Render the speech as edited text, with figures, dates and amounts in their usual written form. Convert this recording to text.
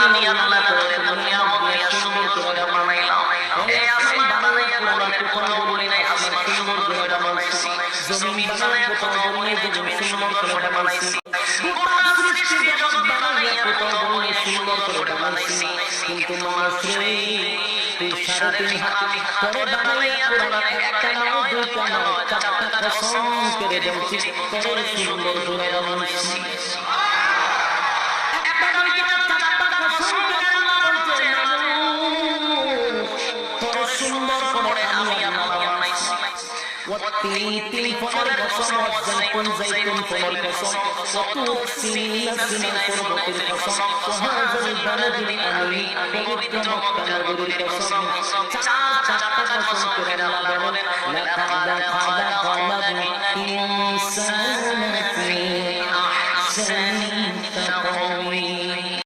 আমি আল্লাহ তোরে দুনিয়া দিয়া সুন্দর করে বানাইলাম এই আসমান বানাইয়া কোরআনে কোথাও বলি নাই আসমান সুন্দর করে বানাইছি জমিন বানাইয়া কোথাও বলি নাই জমিন সুন্দর করে বানাইছি গোটা সৃষ্টি জগৎ বানাইয়া কোথাও বলি নাই সুন্দর করে বানাইছি কিন্তু মানুষ রে তুই 3.5 হাত করে বানাইয়া কোরআনে একটা নাও দুইটা নাও চারটা কসম করে বলছি করে সুন্দর করে বানাইছি والتين فمر قسم والزيتون زيتون فمر قسم وطور سنين سنين قربة القسم وهذا البلد الأمين وقد مكة نظر القسم تعال قسم كرنا لبن لقد خلقنا الإنسان في أحسن